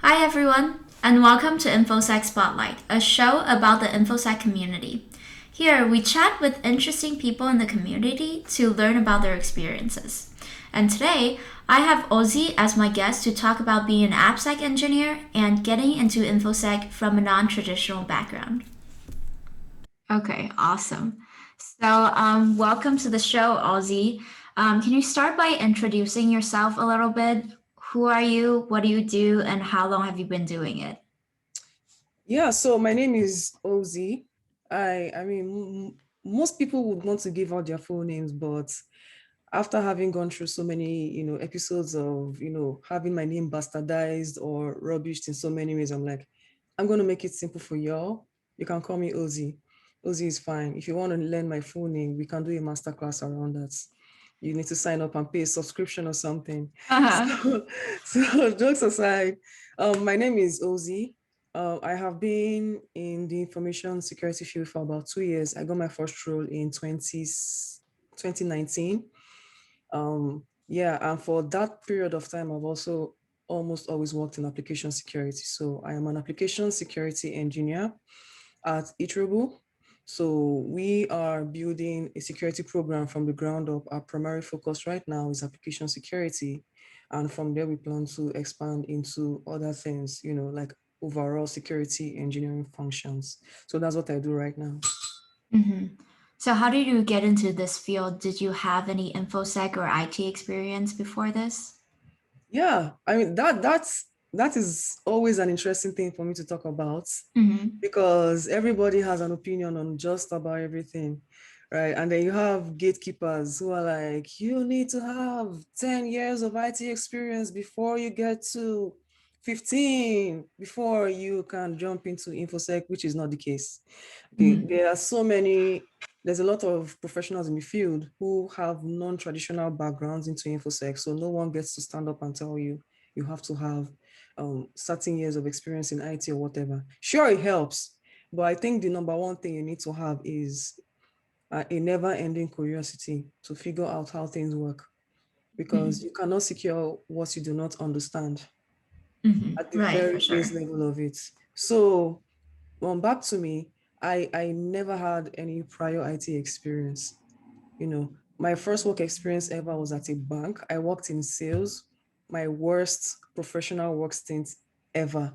Hi, everyone, and welcome to InfoSec Spotlight, a show about the InfoSec community. Here, we chat with interesting people in the community to learn about their experiences. And today, I have Ozzy as my guest to talk about being an AppSec engineer and getting into InfoSec from a non traditional background. Okay, awesome. Welcome to the show, Ozzy. Can you start by introducing yourself a little bit? Who are you? What do you do? And how long have you been doing it? Yeah, so my name is Ozi. Most people would want to give out their full names, but after having gone through so many, episodes of, having my name bastardized or rubbished in so many ways, I'm like, I'm going to make it simple for y'all. You can call me Ozi. Ozi is fine. If you want to learn my full name, we can do a masterclass around that. You need to sign up and pay a subscription or something. Uh-huh. So jokes aside, my name is Ozi. I have been in the information security field for about 2 years. I got my first role in 2019. Yeah, and for that period of time, I've also almost always worked in application security. So I am an application security engineer at Itrobu. So we are building a security program from the ground up. Our primary focus right now is application security. And from there, we plan to expand into other things, like overall security engineering functions. So that's what I do right now. hmm So, how did you get into this field? Did you have any infosec or IT experience before this? Yeah, I mean that is always an interesting thing for me to talk about hmm because everybody has an opinion on just about everything, right? And then you have gatekeepers who are like, you need to have 10 years of IT experience before you get to 15 before you can jump into infosec, which is not the case. Okay, hmm there's a lot of professionals in the field who have non-traditional backgrounds into infosec, so no one gets to stand up and tell you you have to have certain years of experience in IT or whatever. Sure, it helps, but I think the number one thing you need to have is a never-ending curiosity to figure out how things work, because hmm you cannot secure what you do not understand at the Right, for very base sure. level of it. So, back to me, I never had any prior IT experience. My first work experience ever was at a bank. I worked in sales, my worst professional work stint ever,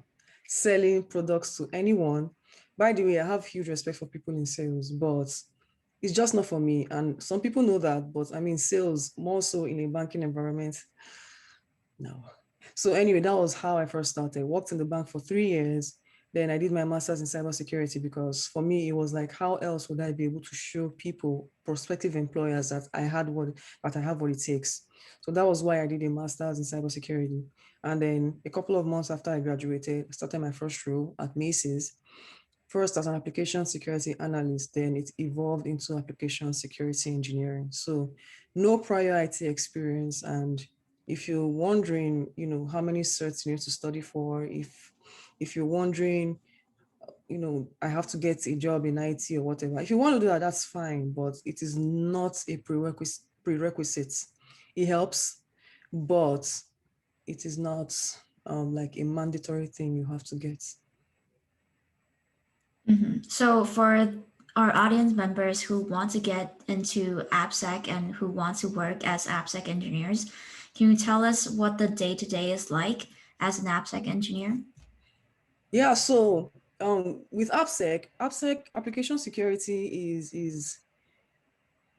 selling products to anyone. By the way, I have huge respect for people in sales, but it's just not for me. And some people know that, but I mean, sales more so in a banking environment, no. So anyway, that was how I first started. Worked in the bank for 3 years. Then I did my master's in cybersecurity because for me it was like, how else would I be able to show people, prospective employers, that I have what it takes. So that was why I did a master's in cybersecurity. And then a couple of months after I graduated, I started my first role at Macy's. First as an application security analyst, then it evolved into application security engineering. So no prior IT experience. And if you're wondering, how many certs you need to study for, if you're wondering, I have to get a job in IT or whatever. If you want to do that, that's fine, but it is not a prerequisite. It helps, but it is not like a mandatory thing you have to get. So, for our audience members who want to get into AppSec and who want to work as AppSec engineers, can you tell us what the day to day is like as an AppSec engineer? Yeah, so with AppSec application security is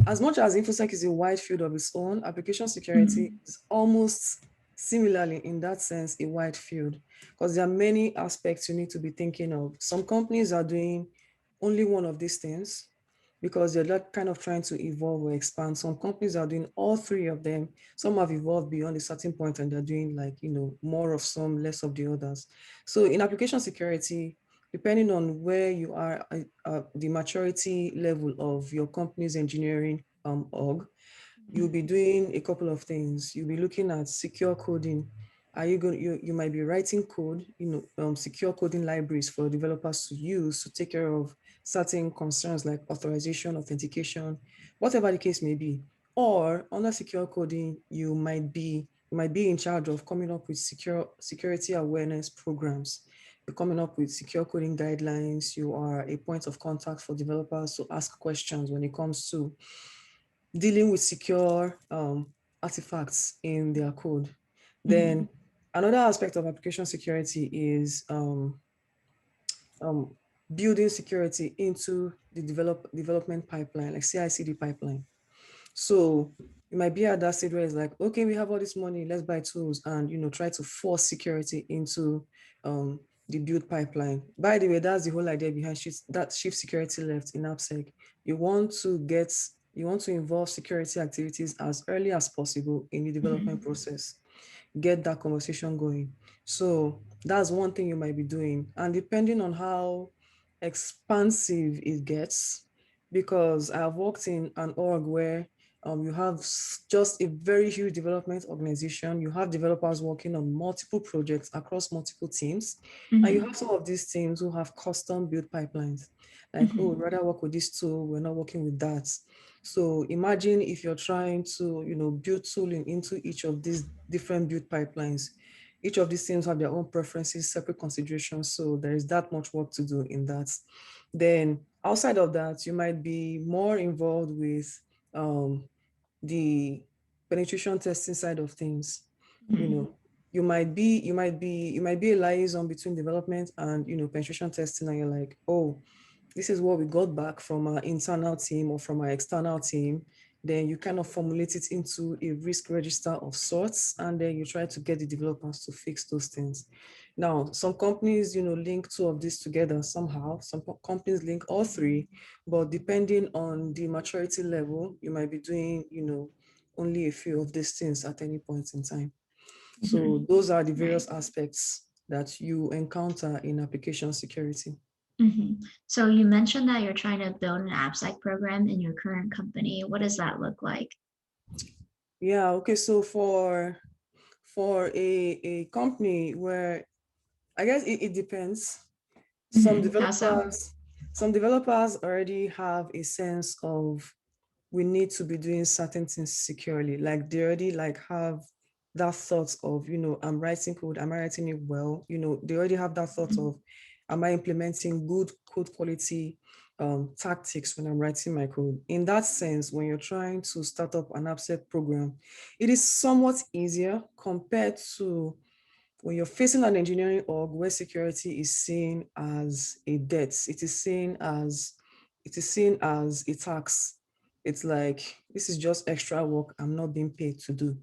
as much as infosec is a wide field of its own, application security hmm is almost similarly in that sense a wide field because there are many aspects you need to be thinking of. Some companies are doing only one of these things because they're like kind of trying to evolve or expand. Some companies are doing all three of them. Some have evolved beyond a certain point and they're doing like, more of some, less of the others. So in application security, depending on where you are, the maturity level of your company's engineering org, you'll be doing a couple of things. You'll be looking at secure coding. Are you going? You might be writing code, secure coding libraries for developers to use to take care of certain concerns like authorization, authentication, whatever the case may be. Or under secure coding, you might be You might be in charge of coming up with security awareness programs. You're coming up with secure coding guidelines. You are a point of contact for developers to ask questions when it comes to dealing with secure artifacts in their code. Then another aspect of application security is building security into the development pipeline, like CI/CD pipeline. So you might be at that stage where it's like, okay, we have all this money, let's buy tools and try to force security into the build pipeline. By the way, that's the whole idea behind that shift security left in AppSec. You want to involve security activities as early as possible in the development process. Get that conversation going. So that's one thing you might be doing. And depending on how expansive it gets, because I've worked in an org where you have just a very huge development organization. You have developers working on multiple projects across multiple teams. And you have some of these teams who have custom build pipelines. Like, oh, we'd rather work with this tool, we're not working with that. So imagine if you're trying to, build tooling into each of these different build pipelines. Each of these teams have their own preferences, separate considerations. So there is that much work to do in that. Then outside of that, you might be more involved with the penetration testing side of things. You might be a liaison between development and penetration testing, and you're like, oh, this is what we got back from our internal team or from our external team. Then you kind of formulate it into a risk register of sorts, and then you try to get the developers to fix those things. Now, some companies, link two of these together somehow. Some companies link all three, but depending on the maturity level, you might be doing, only a few of these things at any point in time. So those are the various aspects that you encounter in application security. So you mentioned that you're trying to build an AppSec program in your current company. What does that look like? Yeah, okay. So for a company where I guess it depends. Some How so? developers, some developers already have a sense of we need to be doing certain things securely. Like they already like have that thought of, I'm writing code, am I writing it well? They already have that thought of, am I implementing good code quality tactics when I'm writing my code? In that sense, when you're trying to start up an AppSec program, it is somewhat easier compared to when you're facing an engineering org where security is seen as a debt. It is seen as a tax. It's like, this is just extra work I'm not being paid to do.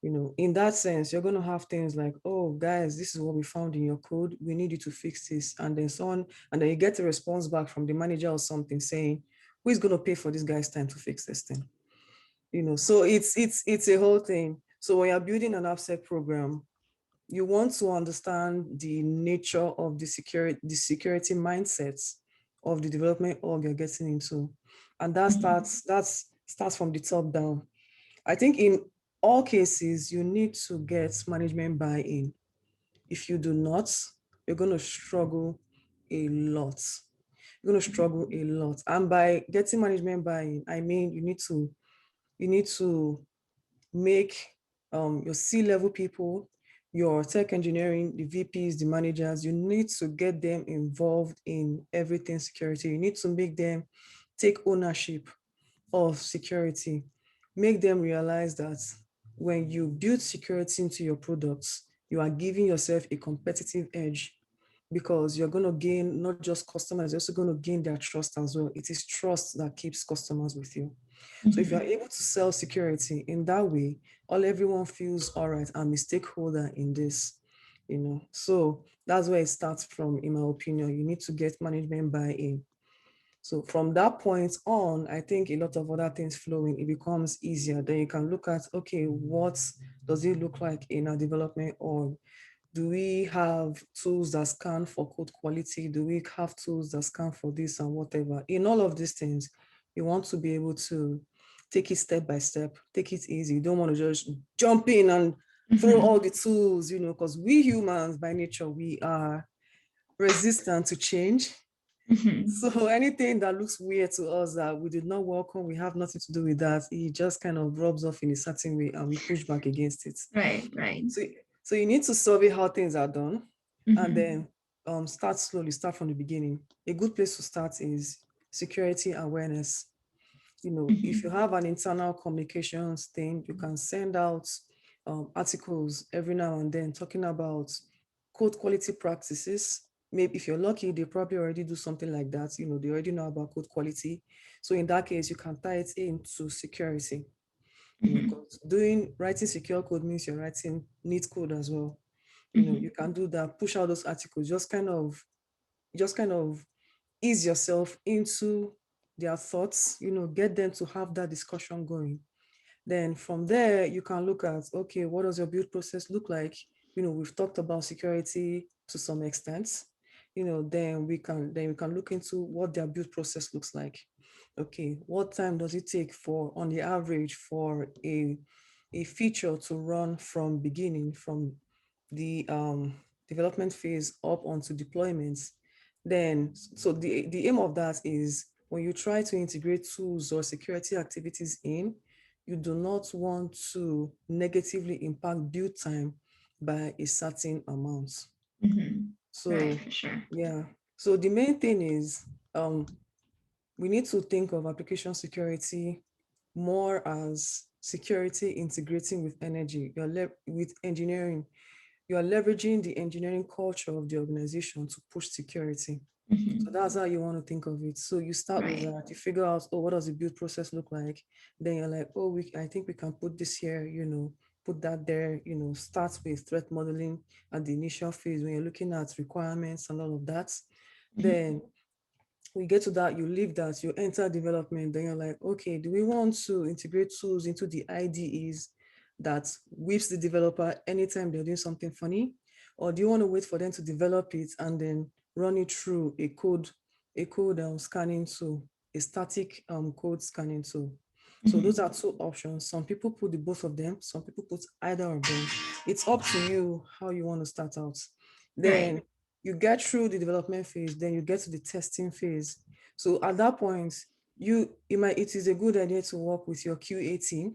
In that sense, you're going to have things like, oh, guys, this is what we found in your code. We need you to fix this. And then you get a response back from the manager or something saying, who is going to pay for this guy's time to fix this thing? So it's a whole thing. So when you're building an AppSec program, you want to understand the nature of the security mindsets of the development org you're getting into. And that starts from the top down. I think in all cases, you need to get management buy-in. If you do not, you're going to struggle a lot. You're going to struggle a lot. And by getting management buy-in, I mean you need to make your C-level people, your tech engineering, the VPs, the managers, you need to get them involved in everything security. You need to make them take ownership of security. Make them realize that when you build security into your products, you are giving yourself a competitive edge because you're going to gain not just customers, you're also going to gain their trust as well. It is trust that keeps customers with you. So if you're able to sell security in that way, everyone feels all right, I'm a stakeholder in this, So that's where it starts from, in my opinion. You need to get management buy-in. So from that point on, I think a lot of other things flowing, it becomes easier. Then you can look at, okay, what does it look like in our development org? Do we have tools that scan for code quality? Do we have tools that scan for this and whatever? In all of these things, you want to be able to take it step by step, take it easy. You don't want to just jump in and throw all the tools, because we humans by nature, we are resistant to change. Mm-hmm. So anything that looks weird to us that we did not welcome, we have nothing to do with that. It just kind of rubs off in a certain way, and we push back against it. Right, right. So, so you need to survey how things are done, and Mm-hmm. then start slowly, start from the beginning. A good place to start is security awareness. If you Mm-hmm. have an internal communications thing, you can send out articles every now and then talking about code quality practices. Maybe if you're lucky, they probably already do something like that. They already know about code quality. So in that case, you can tie it into security. Mm-hmm. Because writing secure code means you're writing neat code as well. You Mm-hmm. can do that, push out those articles, just kind of ease yourself into their thoughts, get them to have that discussion going. Then from there, you can look at, okay, what does your build process look like? We've talked about security to some extent. Then we can look into what their build process looks like. Okay, what time does it take for, on the average, for a feature to run from beginning, from the development phase up onto deployments? Then, so the aim of that is when you try to integrate tools or security activities in, you do not want to negatively impact build time by a certain amount. Mm-hmm. Right, So, for sure. yeah. So the main thing is we need to think of application security more as security integrating with energy. With engineering, you are leveraging the engineering culture of the organization to push security. So Mm-hmm. that's how you want to think of it. So you start with Right. that, you figure out, oh, what does the build process look like? Then you're like, oh, I think we can put this here, put that there, start with threat modeling at the initial phase when you're looking at requirements and all of that. Mm-hmm. Then we get to that, you leave that, you enter development, then you're like, okay, do we want to integrate tools into the IDEs that whips the developer anytime they're doing something funny? Or do you want to wait for them to develop it and then run it through a code scanning tool, a static code scanning tool? So those Mm-hmm. are two options. Some people put the both of them, some people put either of them. It's up to you how you want to start out. Right. Then you get through the development phase, then you get to the testing phase. So at that point, it is a good idea to work with your QA team,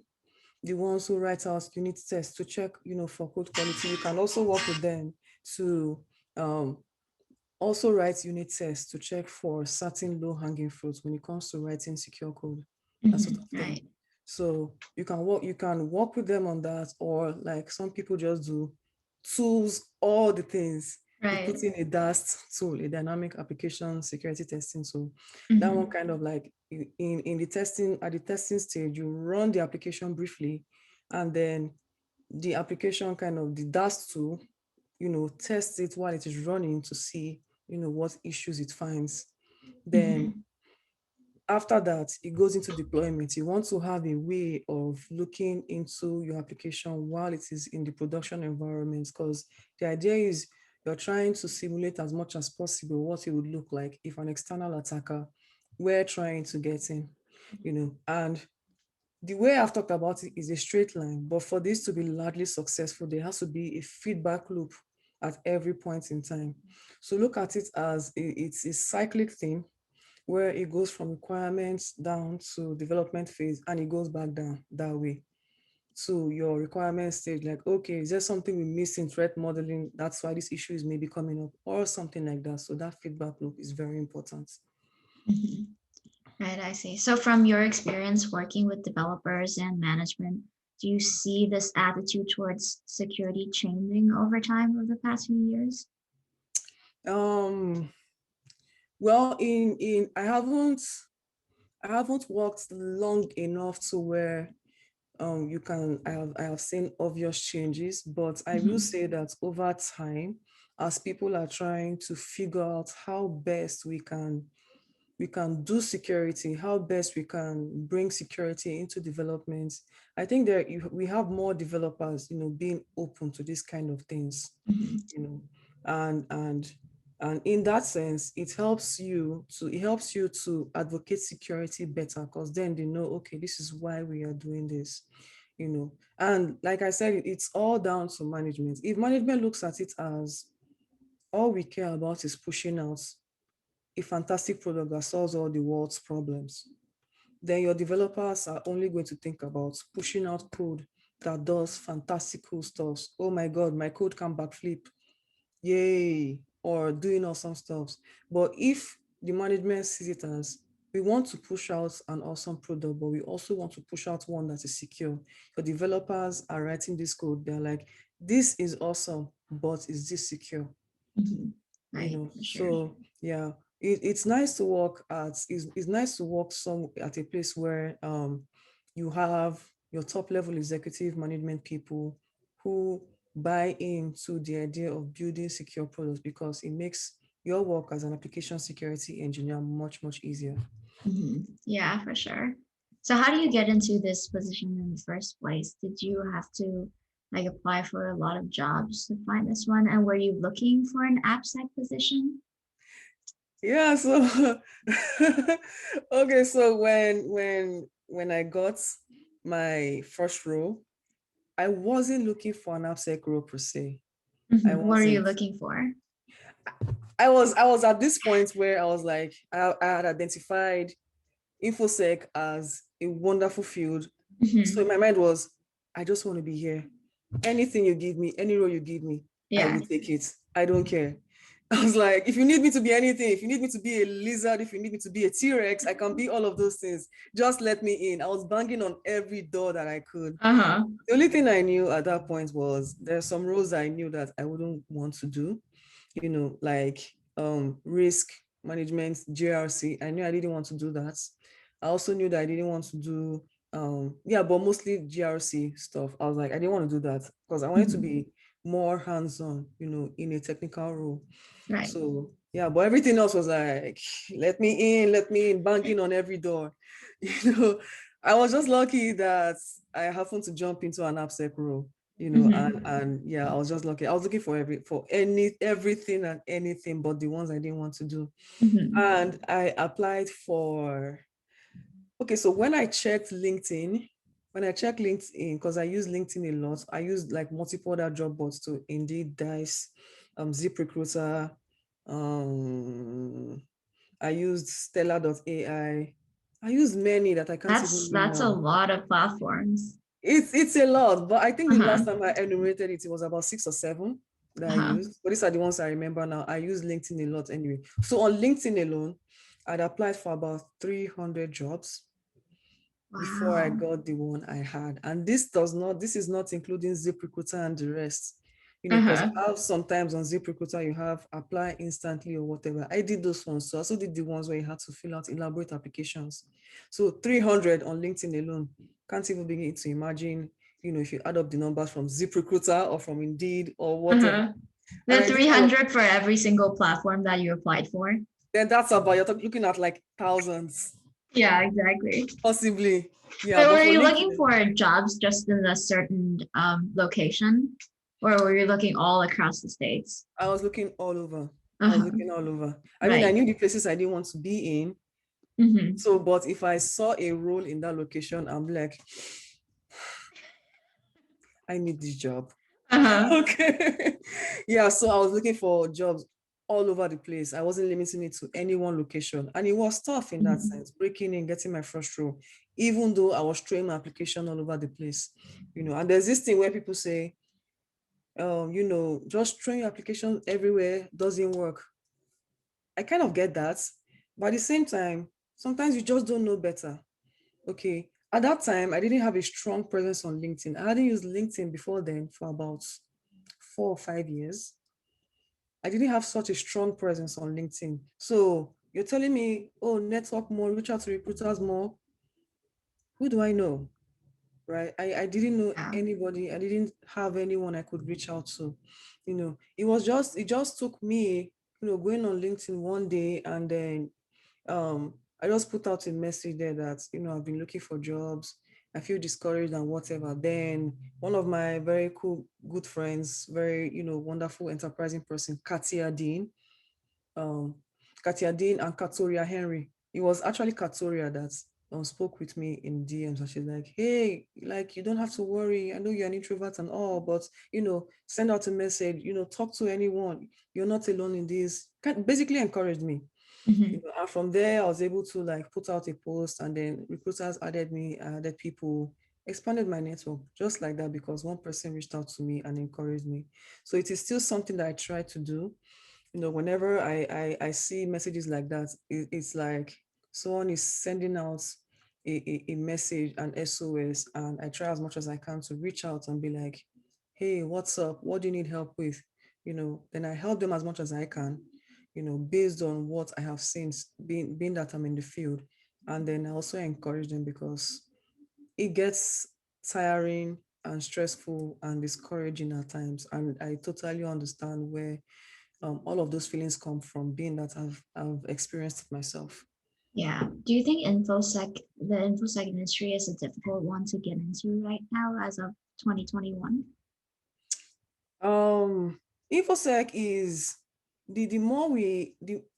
the ones who write out unit tests to check, for code quality. You can also work with them to um, also write unit tests to check for certain low-hanging fruits when it comes to writing secure code, that sort of Mm-hmm. thing. Right. So you can work with them on that, or like some people just do tools, all the things. They put Right. in a DAST tool, a dynamic application security testing. So that one Mm-hmm. kind of like in the testing, at the testing stage, you run the application briefly, and then the application kind of the DAST tool, test it while it is running to see, what issues it finds. Then Mm-hmm. after that, it goes into deployment. You want to have a way of looking into your application while it is in the production environment, because the idea is you're trying to simulate as much as possible what it would look like if an external attacker were trying to get in, and the way I've talked about it is a straight line, but for this to be largely successful, there has to be a feedback loop at every point in time. So look at it as it's a cyclic thing where it goes from requirements down to development phase and it goes back down that way. So your requirement stage, like, okay, is there something we missed in threat modeling? That's why this issue is maybe coming up, or something like that. So that feedback loop is very important. Mm-hmm. Right, I see. So, from your experience working with developers and management, do you see this attitude towards security changing over time over the past few years? Um, well, in I haven't worked long enough to where I have seen obvious changes, but I will Mm-hmm. say that over time, as people are trying to figure out how best we can do security, how best we can bring security into development. I think we have more developers, being open to these kind of things, Mm-hmm. you know, and and and in that sense, it helps you to advocate security better, because then they know, okay, this is why we are doing this, And like I said, it's all down to management. If management looks at it as all we care about is pushing out a fantastic product that solves all the world's problems, then your developers are only going to think about pushing out code that does fantastic cool stuff. Oh my God, my code can backflip. Yay. Or doing awesome stuff. But if the management sees it as, we want to push out an awesome product, but we also want to push out one that is secure. Your developers are writing this code. They're like, this is awesome, but is this secure? Mm-hmm. Right, for sure. So yeah, it's nice to work it's nice to work at a place where you have your top level executive management people who buy into the idea of building secure products, because it makes your work as an application security engineer much easier. Mm-hmm. Yeah, for sure. So how do you get into this position in the first place? Did you have to like apply for a lot of jobs to find this one? And were you looking for an AppSec position? Yeah, so okay, so when I got my first role, I wasn't looking for an AppSec role per se. I Mm-hmm. What are you wasn't. looking for? I was at this point where I was like, I had identified infosec as a wonderful field. So Mm-hmm. in my mind was, I just want to be here. Anything you give me, any role you give me, I Yeah. will take it. I don't care. I was like, if you need me to be anything, if you need me to be a lizard, if you need me to be a T-Rex, I can be all of those things. Just let me in. I was banging on every door that I could. Uh-huh. The only thing I knew at that point was there's some roles I knew that I wouldn't want to do, like risk management, GRC. I knew I didn't want to do that. I also knew that I didn't want to do but mostly GRC stuff. I was like, I didn't want to do that because I wanted to Mm-hmm. be more hands-on, in a technical role. Right. So yeah, but everything else was like, let me in, banging on every door. You know, I was just lucky that I happened to jump into an AppSec role, Mm-hmm. and yeah, I was just lucky. I was looking for everything and anything but the ones I didn't want to do. Mm-hmm. And I applied for, okay, so when I checked LinkedIn, because I use LinkedIn a lot, I use like multiple other job boards to Indeed, Dice, ZipRecruiter, um, I used Stellar.ai. I used many that I can't even name That's a now. lot of platforms. It's a lot, but I think the Uh-huh. last time I enumerated it, it was about 6 or 7 that I Uh-huh. used. But these are the ones I remember now. I use LinkedIn a lot anyway. So on LinkedIn alone, I'd applied for about 300 jobs before I Wow. got the one I had. And this is not including ZipRecruiter and the rest. Because Uh-huh. you have sometimes on ZipRecruiter, you have apply instantly or whatever. I did those ones. So I also did the ones where you had to fill out elaborate applications. So 300 on LinkedIn alone. Can't even begin to imagine, if you add up the numbers from ZipRecruiter or from Indeed or whatever. Uh-huh. And The I did all of, 300 for every single platform that you applied for. then that's about, you're looking at like thousands, Yeah, exactly. possibly. Yeah, But but were for you looking LinkedIn, for jobs just in a certain location, or were you looking all across the states? I was looking all over. I was Uh-huh. looking all over. I mean, I Right. knew the places I didn't want to be in. Mm-hmm. So, but if I saw a role in that location, I'm like, I need this job. Uh-huh. Okay. Yeah. So I was looking for jobs all over the place. I wasn't limiting it to any one location. And it was tough in that Mm-hmm. sense, breaking in, getting my first role, even though I was throwing my application all over the place. And there's this thing where people say, just throwing your application everywhere doesn't work. I kind of get that. But at the same time, sometimes you just don't know better. Okay. At that time, I didn't have a strong presence on LinkedIn. I hadn't used LinkedIn before then for about 4 or 5 years. I didn't have such a strong presence on LinkedIn. So you're telling me, oh, network more, reach out to recruiters more. Who do I know? Right? I didn't know Yeah. anybody. I didn't have anyone I could reach out to. It just took me, going on LinkedIn one day, and then I just put out a message there that, I've been looking for jobs. I feel discouraged and whatever. Then one of my very cool, good friends, very, wonderful, enterprising person, um, Katia Dean and Katoria Henry. It was actually Katoria that spoke with me in DMs, and she's like, hey, like, you don't have to worry. I know you're an introvert and all, but, send out a message, talk to anyone. You're not alone in this. Basically encouraged me. And from there, I was able to like put out a post, and then recruiters added me, added people, expanded my network just like that because one person reached out to me and encouraged me. So it is still something that I try to do. Whenever I see messages like that, it's like someone is sending out a message, an SOS, and I try as much as I can to reach out and be like, hey, what's up? What do you need help with? Then I help them as much as I can, based on what I have seen, being that I'm in the field. And then I also encourage them because it gets tiring and stressful and discouraging at times. And I totally understand where all of those feelings come from, being that I've experienced it myself. Yeah. Do you think the infosec industry is a difficult one to get into right now as of 2021? Um, infosec is the more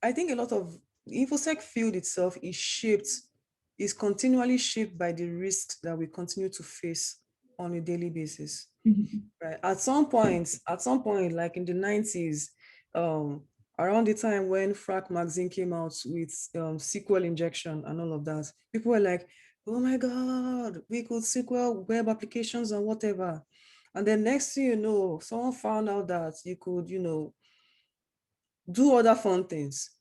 I think a lot of the infosec field itself is continually shaped by the risks that we continue to face on a daily basis. Mhm. Right. At some point, like in the 90s, um, around the time when Frack magazine came out with SQL injection and all of that, people were like, oh my God, we could SQL web applications and whatever. And then next thing you know, someone found out that you could, do other fun things.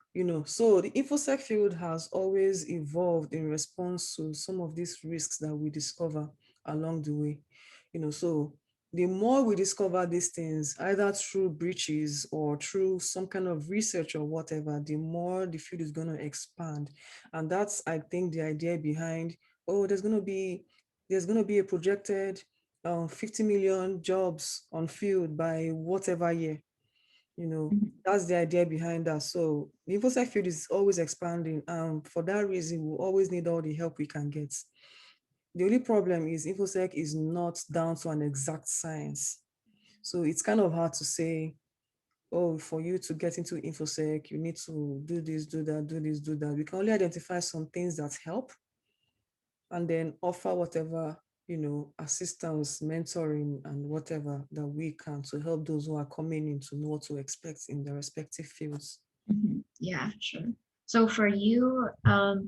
So the infosec field has always evolved in response to some of these risks that we discover along the way. So the more we discover these things, either through breaches or through some kind of research or whatever, the more the field is going to expand. And that's, I think, the idea behind, oh, there's going to be a projected 50 million jobs on field by whatever year. Mhm. That's the idea behind that. So the infosec field is always expanding. For that reason, we always need all the help we can get. The only problem is infosec is not down to an exact science. So it's kind of hard to say, oh, for you to get into infosec, you need to do this, do that, do this, do that. We can only identify some things that help and then offer whatever, assistance, mentoring, and whatever that we can to help those who are coming in to know what to expect in their respective fields. Yeah, sure. So for you,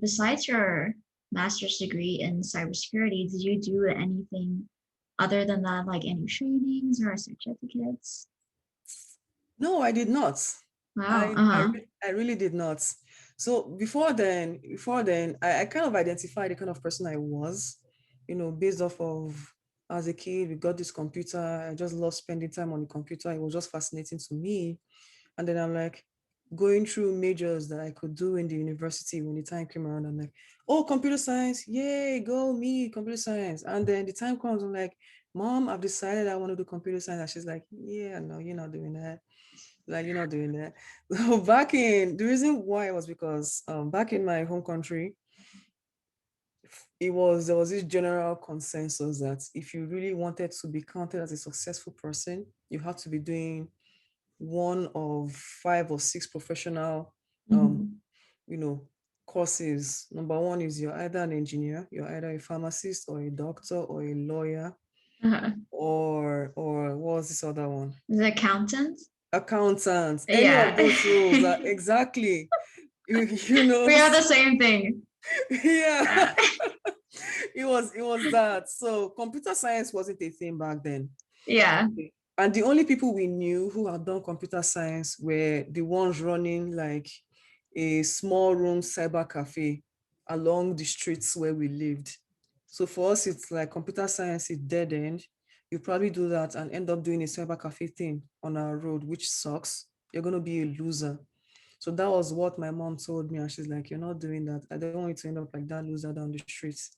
besides your master's degree in cybersecurity, did you do anything other than that, like any trainings or certificates? No, I did not. Wow. I I really did not. So before then, I kind of identified the kind of person I was, based off of as a kid, we got this computer. I just love spending time on the computer. It was just fascinating to me. And then I'm like going through majors that I could do in the university when the time came around. I'm like, oh, computer science, yay, go me, computer science. And then the time comes, I'm like, Mom, I've decided I want to do computer science. And she's like, yeah, no, you're not doing that. Like, you're not doing that. So the reason why was because back in my home country, there was this general consensus that if you really wanted to be counted as a successful person, you have to be doing one of 5 or 6 professional um, Mhm. you know, courses. Number one is you're either an engineer, you're either a pharmacist or a doctor or a lawyer, Uh-huh. or what was this other one? The accountant? Accountant. Any of Yeah. those roles are exactly, you know, We are the same thing. yeah. Yeah. It was that. So computer science wasn't a thing back then. Yeah. And the only people we knew who had done computer science were the ones running like a small room cyber cafe along the streets where we lived. So for us, it's like computer science is dead end. You probably do that and end up doing a cyber cafe thing on our road, which sucks. You're going to be a loser. So that was what my mom told me. And she's like, you're not doing that. I don't want you to end up like that loser down the streets.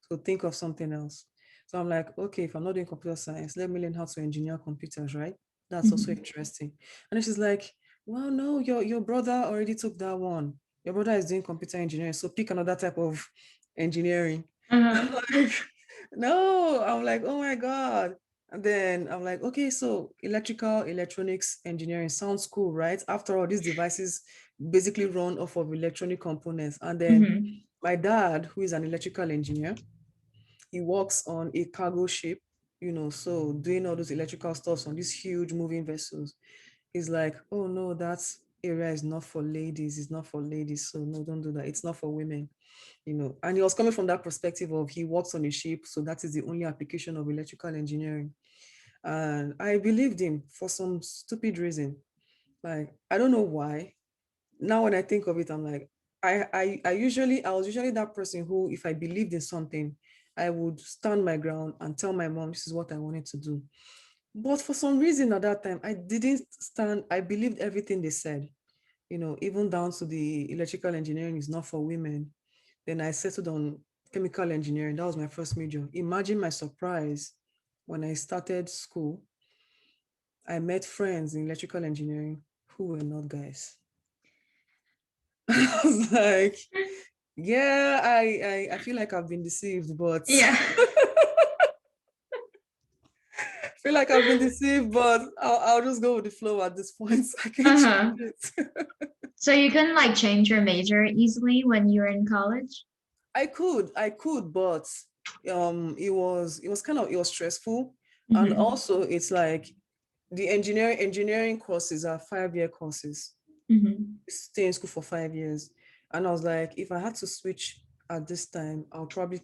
So think of something else. So I'm like, okay, if I'm not doing computer science, let me learn how to engineer computers, right? That's also Mhm. interesting. And then she's like, well, no, your brother already took that one. Your brother is doing computer engineering, so pick another type of engineering. Uh-huh. I'm like, no, I'm like, oh my God. And then I'm like, okay, so electrical electronics engineering sounds cool, right? After all, these devices basically run off of electronic components. And then Mhm. my dad, who is an electrical engineer, he works on a cargo ship, so doing all those electrical stuff on these huge moving vessels. He's like, oh no, that's area is not for ladies. It's not for ladies. So no, don't do that. It's not for women, And he was coming from that perspective of he works on a ship. So that is the only application of electrical engineering. And I believed him for some stupid reason. Like, I don't know why. Now when I think of it, I'm like, I was usually that person who, if I believed in something, I would stand my ground and tell my mom this is what I wanted to do. But for some reason at that time, I didn't stand, I believed everything they said, even down to the electrical engineering is not for women. Then I settled on chemical engineering. That was my first major. Imagine my surprise when I started school. I met friends in electrical engineering who were not guys. I was like, yeah, I feel like I've been deceived, but Yeah. feel like I've been deceived, but I'll just go with the flow at this point. I can't Uh-huh. change it. So you couldn't like change your major easily when you were in college? I could, but it was stressful. And Mm-hmm. also it's like the engineering courses are 5-year courses. Mm-hmm. Stay in school for 5 years. And I was like, if I had to switch at this time, I'll probably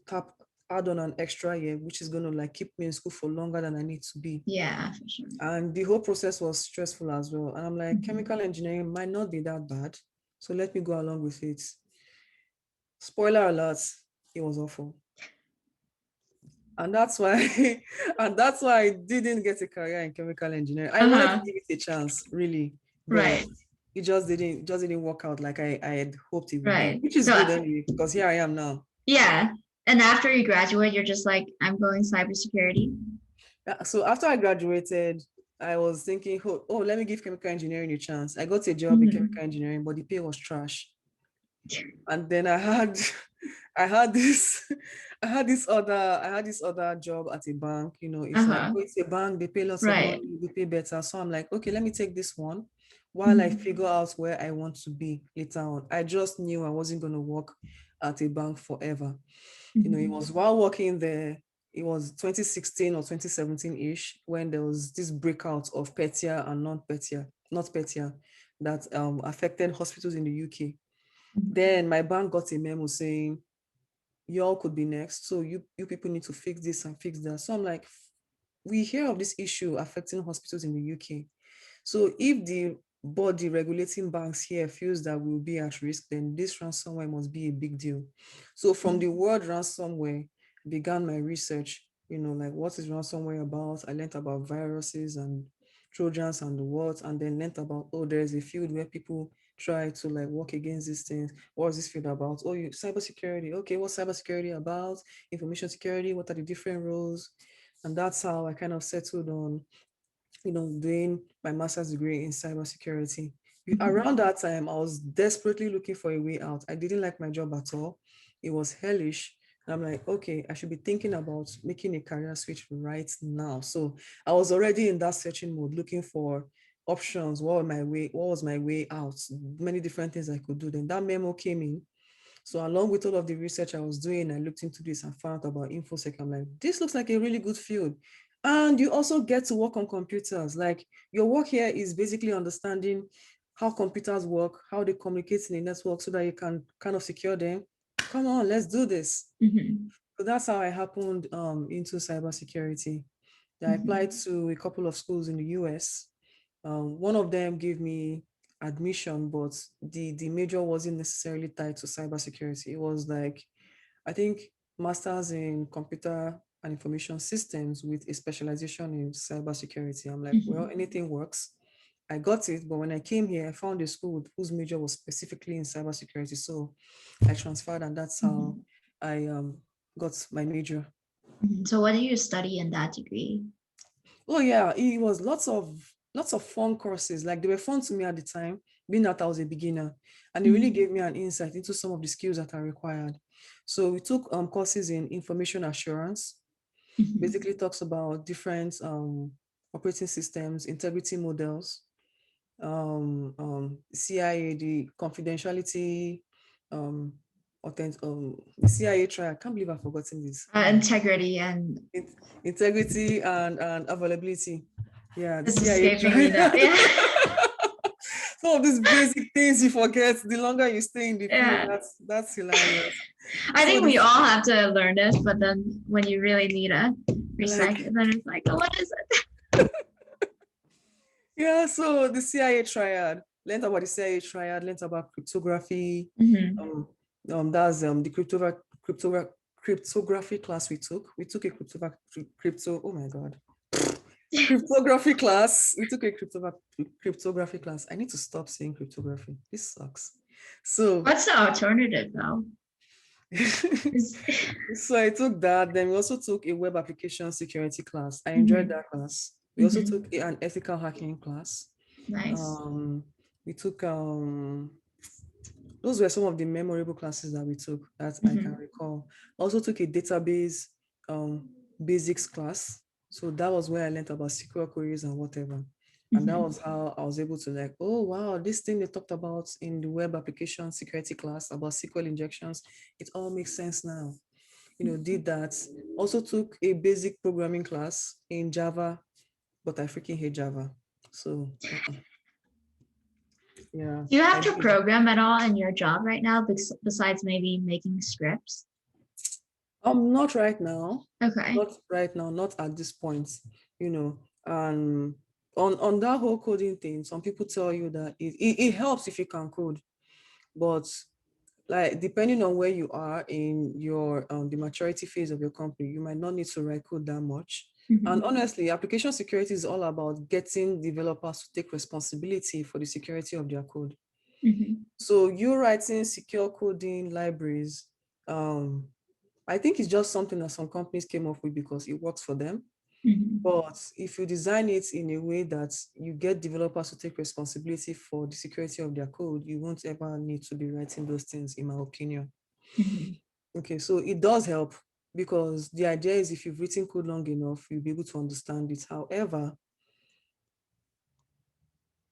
add on an extra year, which is gonna like keep me in school for longer than I need to be. Yeah, for sure. And the whole process was stressful as well. And I'm like, Mm-hmm. chemical engineering might not be that bad. So let me go along with it. Spoiler alert, it was awful. And that's why I didn't get a career in chemical engineering. I wanted to Uh-huh. give it a chance, really, but Right. it just didn't work out like I had hoped it would do, Right. which is So good anyway, because here I am now. yeah. And after you graduate, you're just like, I'm going cybersecurity. So after I graduated, I was thinking, oh, let me give chemical engineering a chance. I got a job in Mm-hmm. chemical engineering, but the pay was trash. And then I had I had this I had this other job at a bank. It's like, Uh-huh. oh, it's a bank, they pay lots of Right. money, they pay better. So I'm like, okay, let me take this one while I Mm-hmm. figure out where I want to be later on. I just knew I wasn't going to work at a bank forever. It Mm-hmm. was while working there, it was 2016 or 2017-ish when there was this breakout of Petia and non-Petia, not Petia, that affected hospitals in the UK. Then my bank got a memo saying, y'all could be next. So you people need to fix this and fix that. So I'm like, we hear of this issue affecting hospitals in the UK. So if the body regulating banks here feels that we'll be at risk, then this ransomware must be a big deal. So from the word ransomware, I began my research, like what is ransomware about? I learned about viruses and Trojans and the what, and then learned about, oh, there's a field where people try to like work against these things. What is this field about? Oh, cybersecurity. Okay, what's cybersecurity about? Information security, what are the different roles? And that's how I kind of settled on doing my master's degree in cybersecurity. Mm-hmm. Around that time, I was desperately looking for a way out. I didn't like my job at all. It was hellish. And I'm like, okay, I should be thinking about making a career switch right now. So I was already in that searching mode, looking for options. What was my way out? Many different things I could do. Then that memo came in. So along with all of the research I was doing, I looked into this and found out about infosec. I'm like, this looks like a really good field. And you also get to work on computers. Like your work here is basically understanding how computers work, how they communicate in the network so that you can kind of secure them. Come on, let's do this. Mm-hmm. So that's how I happened into cybersecurity. I applied Mm-hmm. to a couple of schools in the US. One of them gave me admission, but the major wasn't necessarily tied to cybersecurity. It was like, I think, masters in computer and information systems with a specialization in cybersecurity. I'm like, well, Mm-hmm. anything works. I got it, but when I came here, I found a school whose major was specifically in cybersecurity. So I transferred, and that's how Mm-hmm. I got my major. Mm-hmm. So what do you study in that degree? Oh yeah, it was lots of fun courses. Like they were fun to me at the time, being that I was a beginner, and it really Mm-hmm. gave me an insight into some of the skills that are required. So we took courses in information assurance. Mm-hmm. Basically talks about different operating systems, integrity models, CIA, the confidentiality, um, the CIA trial. I can't believe I've forgotten this. Oh my Integrity and integrity and availability. Yeah, the it's CIA escaping me tried. now. Yeah. Some of these basic things you forget the longer you stay in the field. Yeah. That's hilarious. I So think we this all have to learn this, but then when you really need a like reset, then it's like, oh, what is it? yeah, so the CIA triad, learned about the CIA triad, learned about cryptography. Mm-hmm. Um, that's the cryptography class we took. We took a oh my god. Cryptography class. We took a cryptography class. I need to stop saying cryptography. This sucks. So What's the alternative though? Is- so I took that. Then we also took a web application security class. I enjoyed Mhm. that class. We also Mhm. took an ethical hacking class. Nice. Um, we took those were some of the memorable classes that we took that I can Mhm. recall. I also took a database basics class. So that was where I learned about SQL queries and whatever. And that Mhm. was how I was able to like, oh wow, this thing they talked about in the web application security class about SQL injections, it all makes sense now. Did that. Also took a basic programming class in Java, but I freaking hate Java. So yeah, Do you I have to did. program at all in your job right now, besides maybe making scripts? Not right now. Okay. Not right now, not at this point. You know, and on that whole coding thing, some people tell you that it helps if you can code, but like depending on where you are in your the maturity phase of your company, you might not need to write code that much. And Mhm. honestly, application security is all about getting developers to take responsibility for the security of their code. Mhm. So you writing secure coding libraries, um, I think it's just something that some companies came up with because it works for them. Mhm. But if you design it in a way that you get developers to take responsibility for the security of their code, you won't ever need to be writing those things, in my opinion. Mhm. Okay, so it does help because the idea is if you've written code long enough, you'll be able to understand it. However,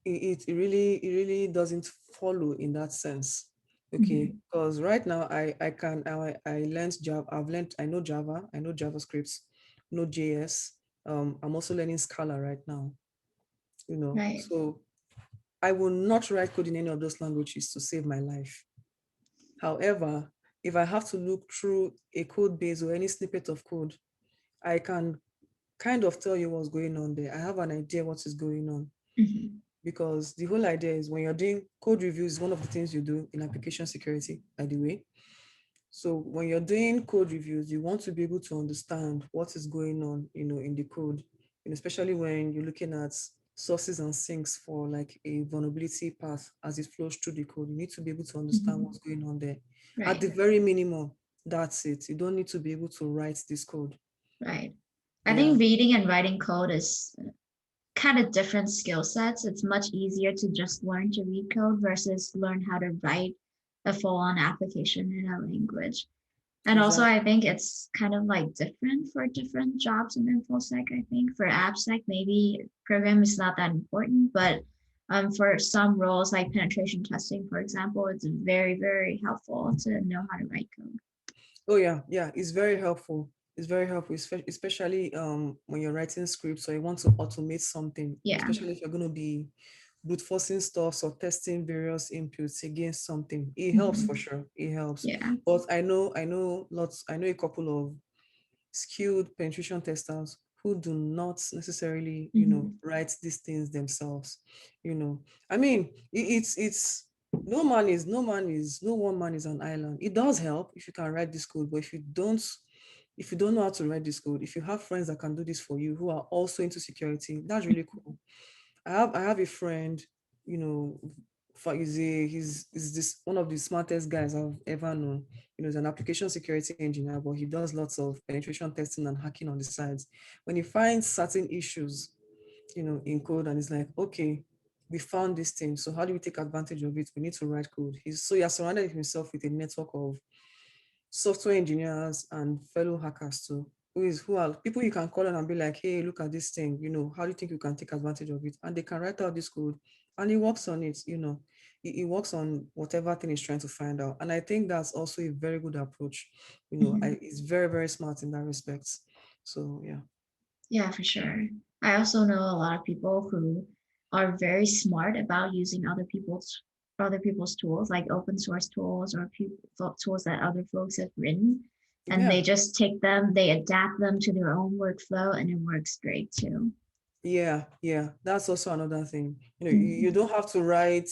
it really doesn't follow in that sense. Okay, Mhm. because right now I learned Java, I know Java, I know JavaScript, know JS. I'm also learning Scala right now, Right. so I will not write code in any of those languages to save my life. However, if I have to look through a code base or any snippet of code, I can kind of tell you what's going on there. I have an idea what is going on, Mhm. because the whole idea is when you're doing code reviews, one of the things you do in application security, by the way. So when you're doing code reviews, you want to be able to understand what is going on, in the code, especially when you're looking at sources and sinks for like a vulnerability path as it flows through the code. You need to be able to understand Mhm. what's going on there. At Right. the very minimum, that's it. You don't need to be able to write this code. Right. I Yeah. think reading and writing code is kind of different skill sets. It's much easier to just learn to read code versus learn how to write a full-on application in a language. And also, Exactly. I think it's kind of like different for different jobs in InfoSec. I think for AppSec, maybe program is not that important, but for some roles like penetration testing, for example, it's very, very helpful to know how to write code. Oh yeah, it's very helpful. It's very helpful, especially when you're writing scripts or you want to automate something, Yeah. especially if you're going to be brute forcing stuff or testing various inputs against something. It helps for Mhm. sure. It helps. Yeah. But I know a couple of skilled penetration testers who do not necessarily, Mhm. write these things themselves. I mean, no one man is an island. It does help if you can write this code, but if you don't know how to write this code, if you have friends that can do this for you who are also into security, that's really cool. I have a friend, you know, he's this one of the smartest guys I've ever known. He's an application security engineer, but he does lots of penetration testing and hacking on the sides. When he finds certain issues, in code, and it's like, okay, we found this thing. So how do we take advantage of it? We need to write code. He has surrounded himself with a network of software engineers and fellow hackers too, who are people you can call on and be like, hey, look at this thing, how do you think you can take advantage of it? And they can write out this code and he works on it, he works on whatever thing he's trying to find out. And I think that's also a very good approach. Mhm. He's very, very smart in that respect. So yeah. Yeah, for sure. I also know a lot of people who are very smart about using other people's tools, like open source tools or tools that other folks have written, and they Yeah, just take them, they adapt them to their own workflow, and it works great too. yeah. That's also another thing. You Mm-hmm. don't have to write.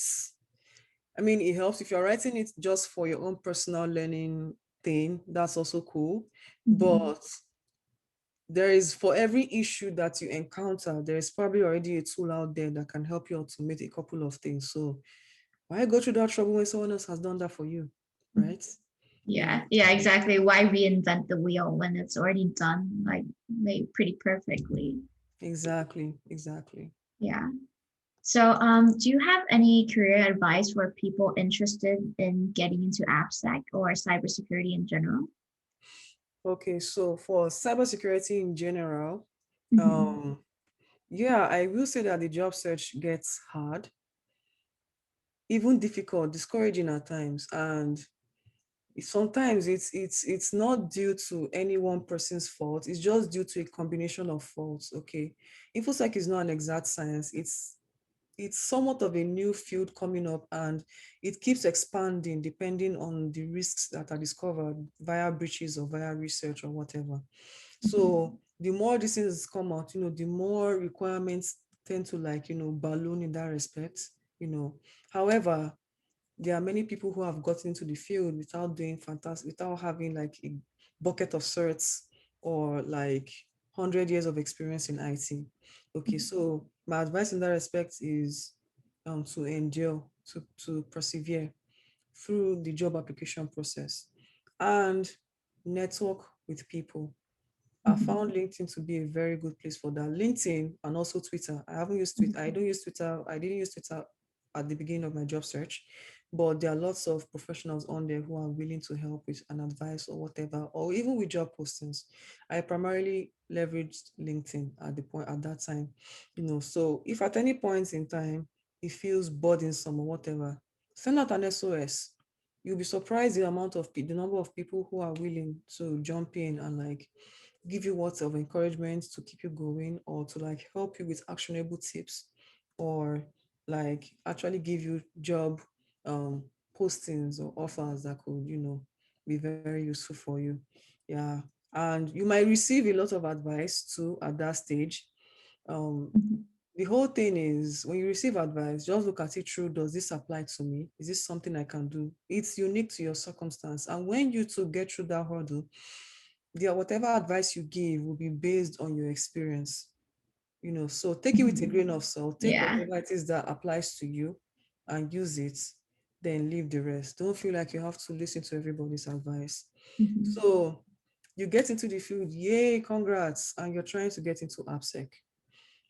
I mean, it helps if you're writing it just for your own personal learning thing. That's also cool. Mm-hmm. But there is, for every issue that you encounter, there is probably already a tool out there that can help you automate a couple of things. So why go through that trouble when someone else has done that for you, right? You Yeah, know, yeah, exactly. Why reinvent the wheel when it's already done, like made pretty perfectly? exactly. Yeah. So, do you have any career advice for people interested in getting into AppSec or cybersecurity in general? Okay, so for cybersecurity in general, Mm-hmm. um, yeah, I will say that the job search gets hard, even difficult, discouraging at times, and sometimes it's not due to any one person's fault. It's just due to a combination of faults. Okay, infosec is not an exact science. It's somewhat of a new field coming up, and it keeps expanding depending on the risks that are discovered via breaches or via research or whatever. So the more these things come out, the more requirements tend to, like, balloon in that respect. you know However, there are many people who have gotten into the field without doing fantastic, without having like a bucket of certs or like 100 years of experience in IT. Okay, so my advice in that respect is to endure, to persevere through the job application process and network with people. I Mm-hmm. found LinkedIn to be a very good place for that. LinkedIn and also Twitter. I haven't used Twitter. I don't use Twitter. I didn't use Twitter at the beginning of my job search, but there are lots of professionals on there who are willing to help with an advice or whatever, or even with job postings. I primarily leveraged LinkedIn at that time. So if at any point in time it feels burdensome or whatever, send out an SOS. You'll be surprised the number of people who are willing to jump in and like give you words of encouragement to keep you going, or to like help you with actionable tips, or like actually give you job um postings or offers that could be very useful for you. Yeah, and you might receive a lot of advice too at that stage. um Mm-hmm. the whole thing is, when you receive advice, just look at it through: does this apply to me? Is this something I can do? It's unique to your circumstance, and when you to get through that hurdle, whatever advice you give will be based on your experience. So take it with a Mm-hmm. grain of salt. Take Yeah. whatever it is that applies to you and use it, then leave the rest. Don't feel like you have to listen to everybody's advice. Mm-hmm. So you get into the field, yay, congrats, and you're trying to get into AppSec.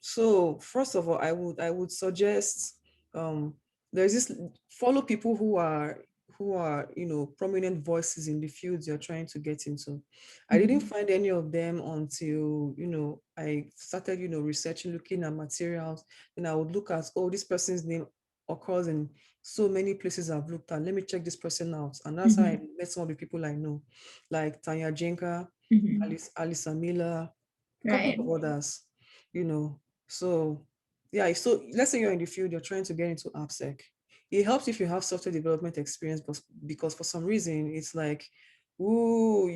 So first of all, I would suggest, um, there's this follow people who are prominent voices in the fields you're trying to get into. I didn't Mm-hmm. find any of them until I started researching, looking at materials. And I would look at, oh, this person's name occurs in so many places I've looked at. Let me check this person out, and that's how I Mm-hmm. met some of the people I know, like Tanya Jenka, Mm-hmm. Alisa Miller, a couple Right. of others. you know so yeah, so let's say you're in the field, you're trying to get into AppSec. It helps if you have software development experience, but because for some reason it's like, ooh,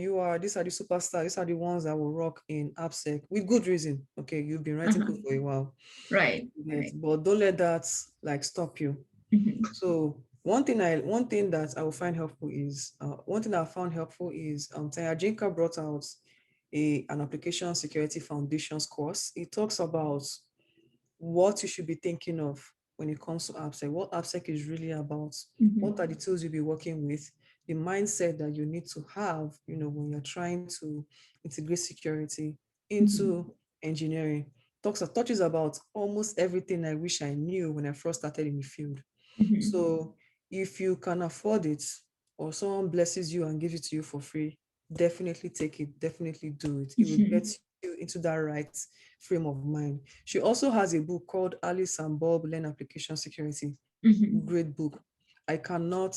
these are the superstars, these are the ones that will rock in AppSec, with good reason. Okay, you've been writing Uh-huh. code for a while. Right. Yes, Right. but don't let that like stop you. Mm-hmm. So one thing that I will find helpful is one thing that I found helpful is Tanya Jinka brought out an application security foundations course. It talks about what you should be thinking of when it comes to AppSec, what AppSec is really about, what are Mm-hmm. the tools you'll be working with, the mindset that you need to have, when you're trying to integrate security Mm-hmm. into engineering. Touches about almost everything I wish I knew when I first started in the field. Mm-hmm. So if you can afford it, or someone blesses you and gives it to you for free, definitely take it, definitely do it. It will get Mm-hmm. you into that right frame of mind. She also has a book called Alice and Bob Learn Application Security. Mm-hmm. Great book. I cannot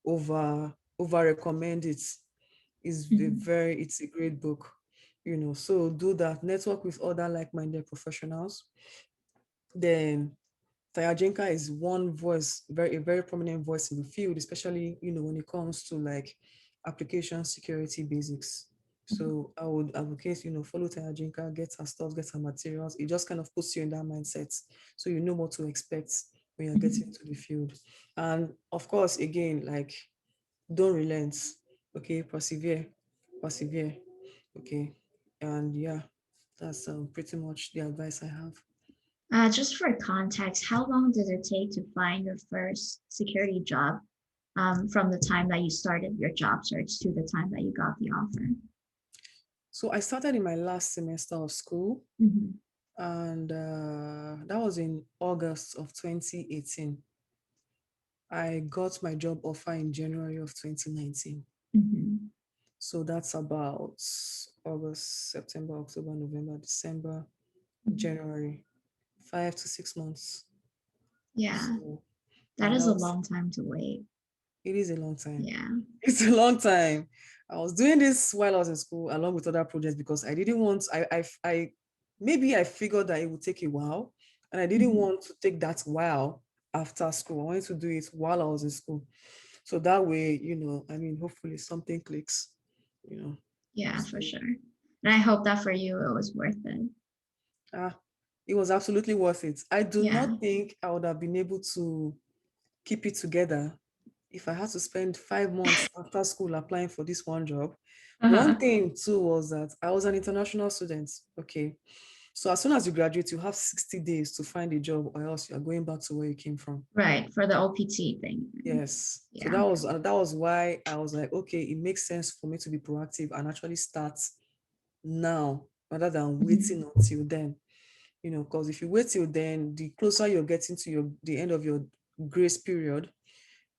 over recommend it. Mm-hmm. It's a great book. So do that. Network with other like-minded professionals. Then Tayajenka is one voice, a very prominent voice in the field, especially, when it comes to like application security basics. Mhm. So I would advocate, follow Tayajenka, get her stuff, get her materials. It just kind of puts you in that mindset. So you know what to expect when you're getting Mhm. into the field. And of course, again, like don't relent. Okay, persevere. Okay. And yeah, that's pretty much the advice I have. Just for context, how long did it take to find your first security job from the time that you started your job search to the time that you got the offer? So I started in my last semester of school, Mm-hmm. and that was in August of 2018. I got my job offer in January of 2019. Mm-hmm. So that's about August, September, October, November, December, Mm-hmm. January, 5 to 6 months. Yeah, So that yeah, is that a was, long time to wait. it is a long time. Yeah. It's a long time. I was doing this while I was in school along with other projects because I didn't want, maybe I figured that it would take a while and I didn't Mm-hmm. want to take that while after school. I wanted to do it while I was in school. So that way, hopefully something clicks, you know. Yeah, for So, sure. And I hope that for you it was worth it. ah, it was absolutely worth it. I do Yeah. not think I would have been able to keep it together if I had to spend 5 months after school applying for this one job. One Uh-huh. thing too was that I was an international student. Okay. So as soon as you graduate, you have 60 days to find a job or else you're going back to where you came from. Right, for the OPT thing. Yes. So Yeah. that was why I was like, okay, it makes sense for me to be proactive and actually start now rather than Mhm. waiting until then. Because if you wait till then, the closer you're getting to the end of your grace period,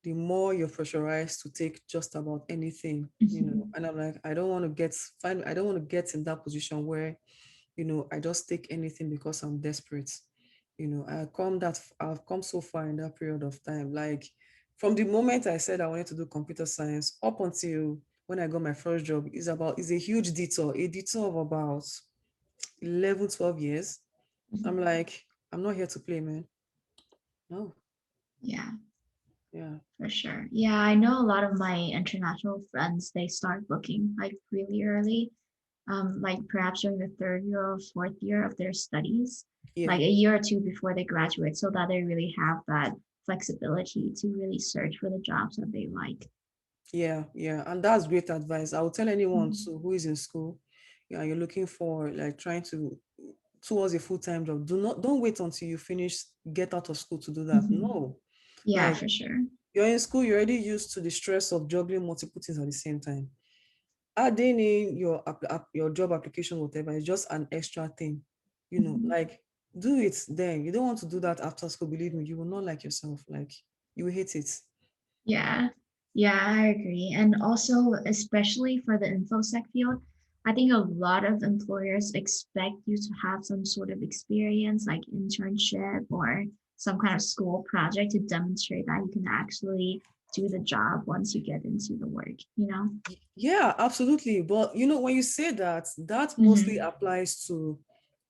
the more you're pressurized to take just about anything. Mhm. And I'm like, I don't want to get in that position where, I just take anything because I'm desperate. I've come so far in that period of time. Like from the moment I said I wanted to do computer science up until when I got my first job is a huge detour, a detour of about 11, 12 years. I'm Mhm. like, I'm not here to play, man. No. Yeah, Yeah. for sure. Yeah, I know a lot of my international friends, they start looking like really early, like perhaps during the third year or fourth year of their studies, Yeah. like a year or two before they graduate, so that they really have that flexibility to really search for the jobs that they like. Yeah, yeah, and that's great advice. I would tell anyone Mhm. too who is in school, yeah, you're looking for like trying to towards a full-time job. Don't wait until you finish, get out of school to do that. Mhm. No, Yeah, like for sure. you're in school, you're already used to the stress of juggling multiple things at the same time. Adding in your job application, whatever, is just an extra thing. Mhm. Like do it then. You don't want to do that after school. Believe me, you will not like yourself. Like you will hate it. Yeah, yeah, I agree. And also, especially for the infosec field, I think a lot of employers expect you to have some sort of experience, like internship or some kind of school project to demonstrate that you can actually do the job once you get into the work, you know? Yeah, absolutely. But when you say that, that mostly Mm-hmm. applies to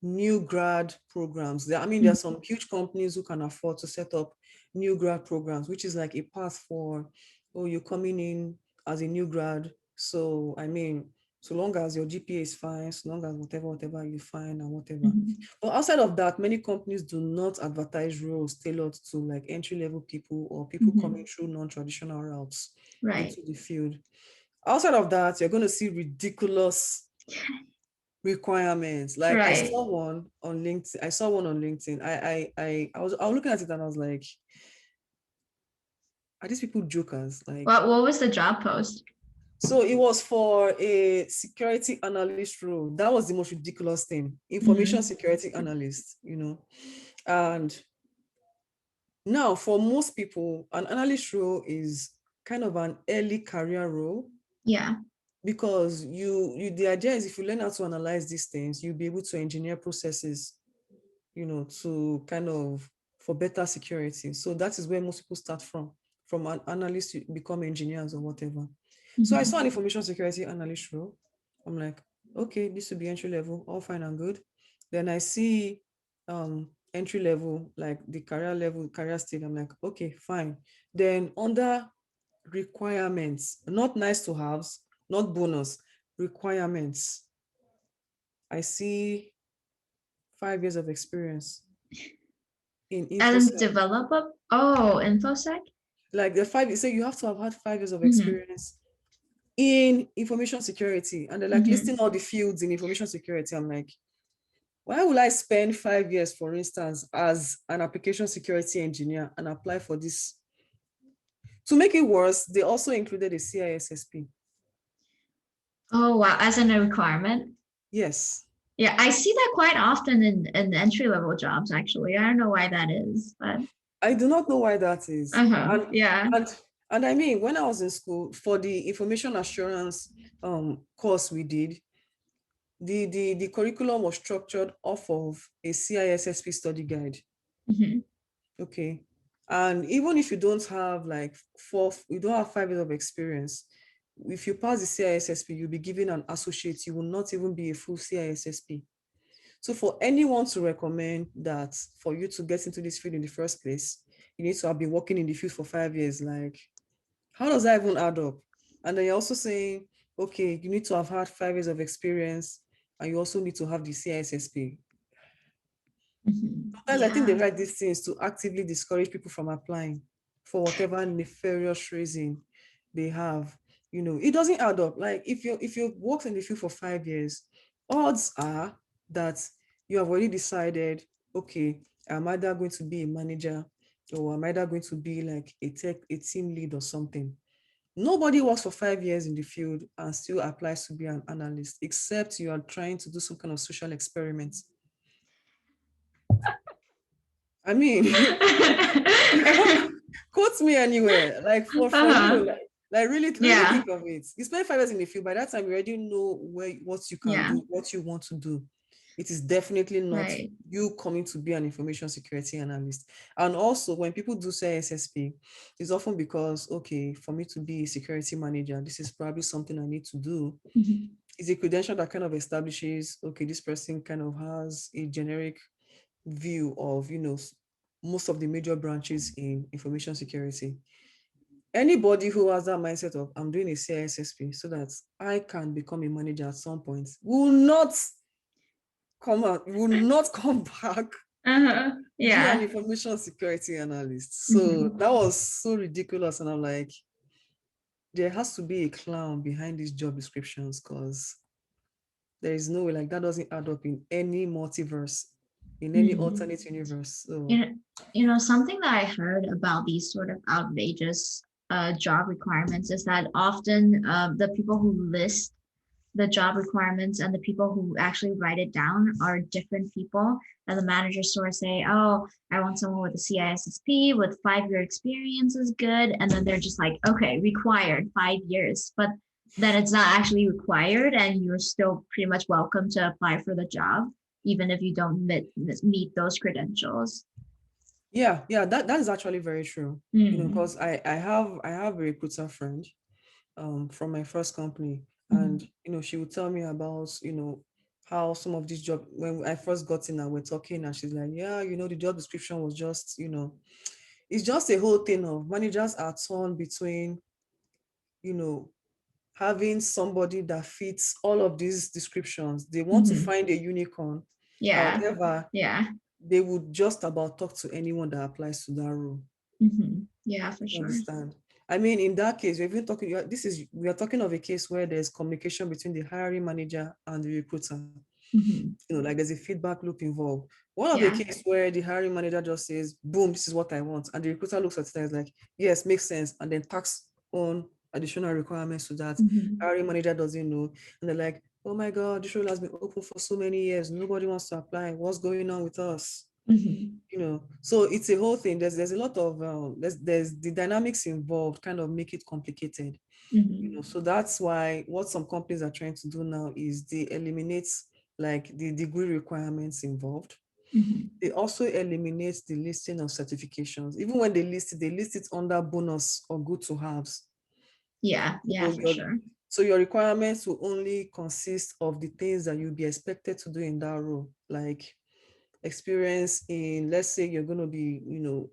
new grad programs. There are Mm-hmm. some huge companies who can afford to set up new grad programs, which is like a path for, oh, you're coming in as a new grad. So, so long as your GPA is fine, so long as whatever you find and whatever. Mm-hmm. But outside of that, many companies do not advertise roles tailored to like entry-level people or people Mm-hmm. coming through non-traditional routes Right, into the field. Outside of that, you're going to see ridiculous requirements. Like right. I saw one on LinkedIn. I was looking at it and I was like, are these people jokers? Like, What was the job post? so it was for a security analyst role. That was the most ridiculous thing. Information Mm-hmm. security analyst. And now for most people, an analyst role is kind of an early career role Yeah. because the idea is if you learn how to analyze these things, you'll be able to engineer processes, to kind of for better security. So that is where most people start from an analyst you become engineers or whatever. So I saw Mm-hmm. an information security analyst role. I'm like, okay, this will be entry level, all fine and good. Then I see entry level, like the career level, career stage, I'm like, okay, fine. Then under requirements, not nice to haves, not bonus, requirements, I see 5 years of experience in As a infosec. developer? Oh, infosec? Like the five, say you have to have had 5 years of Mm-hmm. experience in information security. And they're like Mm-hmm. listing all the fields in information security. I'm like, why will I spend 5 years, for instance, as an application security engineer and apply for this? To make it worse, they also included a CISSP. Oh, wow. As in a requirement? Yes. Yeah, I see that quite often in entry level jobs, actually. I don't know why that is, but I do not know why that is. uh-huh. Yeah. And and I mean, when I was in school for the information assurance course we did, the curriculum was structured off of a CISSP study guide. Mm-hmm. Okay. And even if you don't have like you don't have 5 years of experience, if you pass the CISSP, you'll be given an associate. You will not even be a full CISSP. So for anyone to recommend that for you to get into this field in the first place, you need to have been working in the field for 5 years. Like, how does that even add up? And then you're also saying, okay, you need to have had 5 years of experience, and you also need to have the CISSP. Mm-hmm. Sometimes I think they Yeah. write these things to actively discourage people from applying for whatever nefarious reason they have. It doesn't add up. Like if you worked in the field for 5 years, odds are that you have already decided, okay, I'm either going to be a manager or I'm either going to be like a team lead or something. Nobody works for 5 years in the field and still applies to be an analyst, except you are trying to do some kind of social experiment. I mean, quote me anywhere, like for Uh-huh. real, like really, really Yeah. think of it. You spend 5 years in the field, by that time you already know what you can Yeah. do, what you want to do. It is definitely not Right. you coming to be an information security analyst. And also, when people do say SSP, it's often because, okay, for me to be a security manager, this is probably something I need to do. Mm-hmm. It's a credential that kind of establishes, okay, this person kind of has a generic view of, most of the major branches in information security. Anybody who has that mindset of, I'm doing a CISSP so that I can become a manager at some point, will not come back Uh-huh. to be an Yeah. information security analyst. So Mm-hmm. that was so ridiculous. And I'm like, there has to be a clown behind these job descriptions, because there is no way, like, that doesn't add up in any multiverse, in any Mm-hmm. alternate universe. You So know, something that I heard about these sort of outrageous job requirements is that often the people who list the job requirements and the people who actually write it down are different people. And the managers sort of say, oh, I want someone with a CISSP with 5 year experience is good. And then they're just like, okay, required 5 years. But then it's not actually required, and you're still pretty much welcome to apply for the job, even if you don't meet those credentials. yeah, that is actually very true. Mm. Because I have a recruiter friend from my first company, and Mm. she would tell me about how some of these job, when I first got in and we're talking, and she's like, yeah, the job description was just, it's just a whole thing of managers are torn between, you know having somebody that fits all of these descriptions. They want to Mm-hmm. find a unicorn. Yeah. However, Yeah. they would just about talk to anyone that applies to that role. Mm-hmm. Yeah, for You sure. understand? I mean, in that case, we've been talking. We are talking of a case where there's communication between the hiring manager and the recruiter. Mm-hmm. Like there's a feedback loop involved. One of the Yeah. case where the hiring manager just says, "Boom, this is what I want," and the recruiter looks at it and is like, "Yes, makes sense," and then tacks on additional requirements to that. Mm-hmm. Hiring manager doesn't know, and they're like, "Oh my God, this role has been open for so many years. Nobody wants to apply. What's going on with us?" Mm-hmm. So it's a whole thing. There's a lot of there's the dynamics involved kind of make it complicated. Mm-hmm. So that's why what some companies are trying to do now is they eliminate like the degree requirements involved. Mm-hmm. They also eliminate the listing of certifications. Even when they list it under bonus or good to haves. Yeah. So Yeah, for your, sure. so your requirements will only consist of the things that you'll be expected to do in that role, like experience in, let's say you're going to be, you're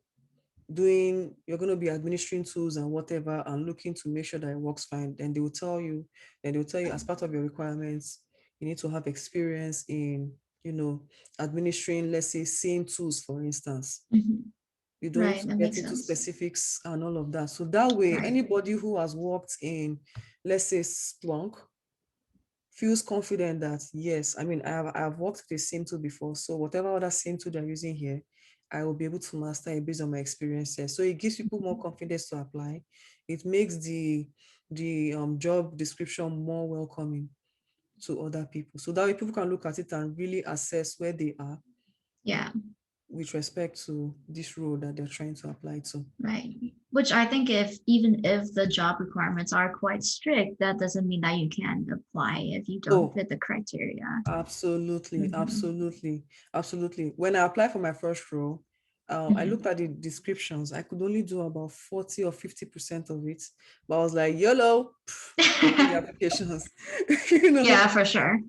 going to be administering tools and whatever and looking to make sure that it works fine, then they will tell you as part of your requirements, you need to have experience in, administering, let's say, SIEM tools, for instance. Mhm. You don't Right, that get makes into sense. specifics and all of that. So that way, Right. anybody who has worked in, let's say, Splunk, feels confident that, yes, I mean, I've worked with a SIEM tool before, so whatever other SIEM tool they're using here, I will be able to master it based on my experiences. So it gives people more confidence to apply. It makes the job description more welcoming to other people. So that way people can look at it and really assess where they are Yeah. with respect to this role that they're trying to apply to. Right. Which I think if even if the job requirements are quite strict, that doesn't mean that you can't apply if you don't Oh, fit the criteria. absolutely, Mhm. absolutely, absolutely. When I applied for my first role, I looked Mhm. at the descriptions. I could only do about 40 or 50% of it. But I was like, YOLO, open the applications. you know, Yeah, for sure.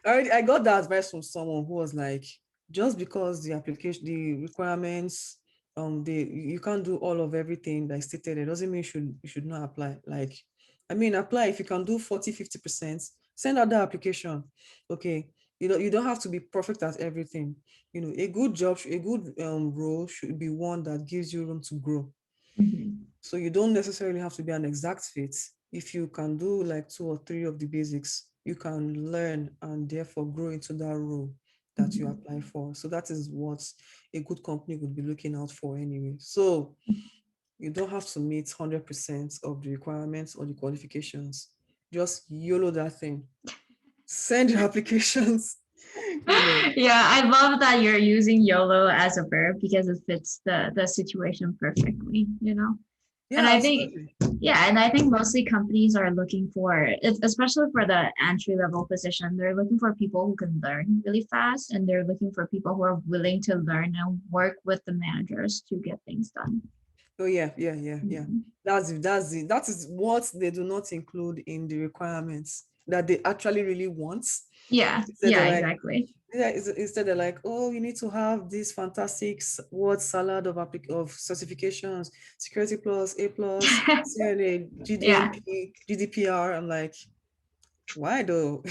I got that advice from someone who was like, just because the application, the requirements, you can't do all of everything that is stated, it doesn't mean you should not apply. Like, I mean, apply if you can do 40, 50%, send out the application. Okay. You don't have to be perfect at everything. A good job, a good role should be one that gives you room to grow. Mhm. So you don't necessarily have to be an exact fit. If you can do like two or three of the basics, you can learn and therefore grow into that role that you Mhm. apply for. So that is what a good company would be looking out for anyway. So you don't have to meet 100% of the requirements or the qualifications. Just YOLO that thing. Send your applications, you know. Yeah, I love that you're using YOLO as a verb because it fits the situation perfectly, you know? And Yeah, I think, absolutely. yeah, and I think mostly companies are looking for, especially for the entry level position, they're looking for people who can learn really fast, and they're looking for people who are willing to learn and work with the managers to get things done. Oh yeah, yeah, yeah, yeah. Mhm. That is what they do not include in the requirements that they actually really want. Yeah, Instead they're yeah, like, exactly. yeah, instead they're like, oh, you need to have this fantastic word salad of certifications, security plus, A plus, CNA, Yeah, GDMP, GDPR. I'm like, why though?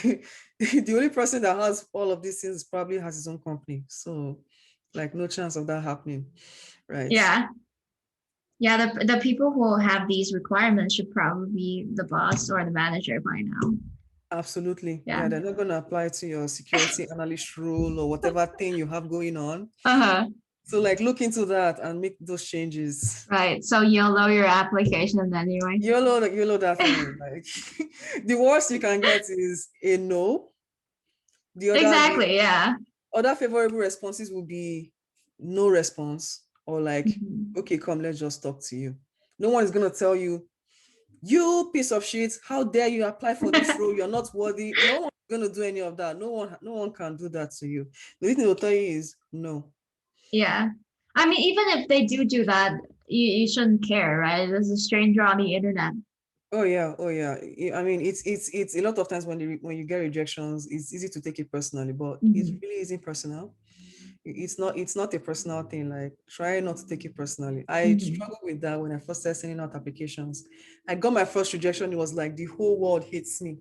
The only person that has all of these things probably has his own company. So like no chance of that happening. Right. yeah, yeah. The people who have these requirements should probably be the boss or the manager by now. Absolutely. Yeah. Yeah, they're not going to apply to your security analyst role or whatever thing you have going on. Uh-huh. So, like, look into that and make those changes. Right. So YOLO your application anyway. YOLO that thing. Like, the worst you can get is a no. The Exactly. Yeah. other favorable responses will be no response or like, Mhm. okay, come, let's just talk to you. No one is going to tell you, you piece of shit, how dare you apply for this role? You're not worthy. No one's gonna do any of that. No one can do that to you. The only thing they'll tell you is no. Yeah. I mean, even if they do that, you shouldn't care, right? There's a stranger on the internet. Oh yeah, oh yeah. I mean, it's a lot of times when you get rejections, it's easy to take it personally, but it Mhm. really isn't personal. It's not a personal thing. Like, try not to take it personally. I Mhm. struggled with that when I first started sending out applications. I got my first rejection. It was like the whole world hates me.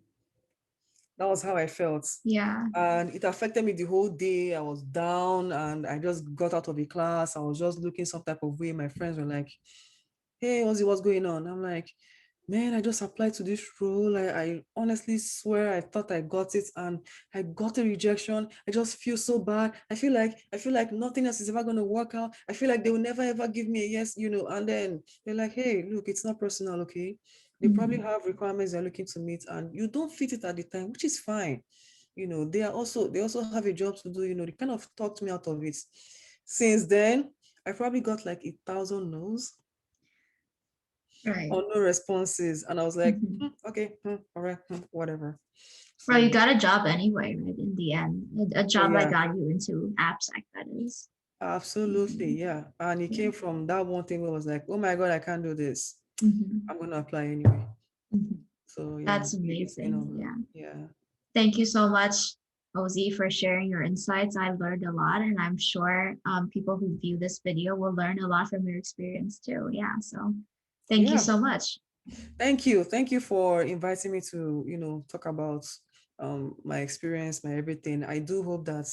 That was how I felt. Yeah. And it affected me the whole day. I was down and I just got out of the class. I was just looking some type of way. My friends were like, hey, Ozzy, what's going on? I'm like, man, I just applied to this role. I honestly swear I thought I got it and I got a rejection. I just feel so bad. I feel like nothing else is ever gonna work out. I feel like they will never ever give me a yes. And then they're like, hey, look, it's not personal, okay? They probably Mhm. have requirements they're looking to meet and you don't fit it at the time, which is fine. They also have a job to do, they kind of talked me out of it. Since then, I probably got like 1,000 no's Right. or no responses. And I was like, Mhm. okay, all right, whatever. Well, you So, got a job anyway, right? In the end, a oh job that yeah, got you into AppSec, that is. absolutely. Mhm. Yeah. And it Yeah. came from that one thing where I was like, oh my God, I can't do this. Mhm. I'm going to apply anyway. Mhm. So yeah, That's it's been amazing. all, Yeah. yeah. Thank you so much. Ozi, for sharing your insights. I learned a lot, and I'm sure people who view this video will learn a lot from your experience too. Yeah, so thank you Yeah. so much. Thank you. Thank you for inviting me to, talk about my experience, my everything. I do hope that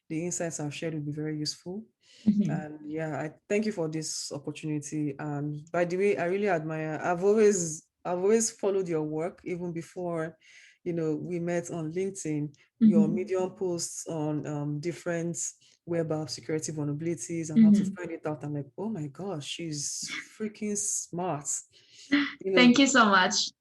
the insights I've shared will be very useful. Mhm. And yeah, I thank you for this opportunity. And by the way, I really admire, I've always followed your work even before, we met on LinkedIn, your Mhm. Medium posts on different web app security vulnerabilities and how to Mhm. find it out. I'm like, oh my gosh, she's freaking smart. You know, Thank you so much.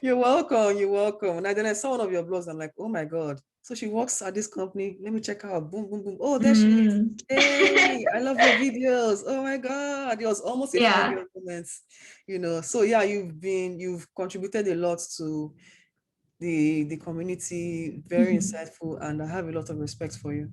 you're welcome. You're welcome. And then I saw one of your blogs. I'm like, oh my God. So she works at this company. Let me check out. Boom, boom, boom. Oh, there she is. Mm. Hey, I love your videos. Oh my God. It was almost a Yeah. fangirl moment, So yeah, you've contributed a lot to the community, very Mhm. insightful, and I have a lot of respect for you.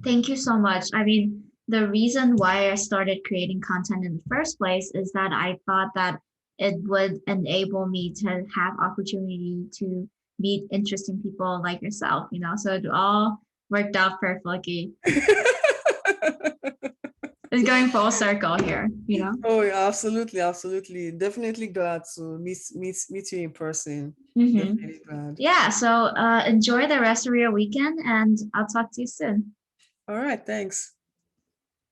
Thank you so much. I mean, the reason why I started creating content in the first place is that I thought that it would enable me to have opportunity to meet interesting people like yourself, So it all worked out perfectly. It's going full circle here. Oh yeah, absolutely, absolutely. Definitely glad to meet you in person. Hmm. Definitely glad. Yeah, so enjoy the rest of your weekend and I'll talk to you soon. All right, thanks.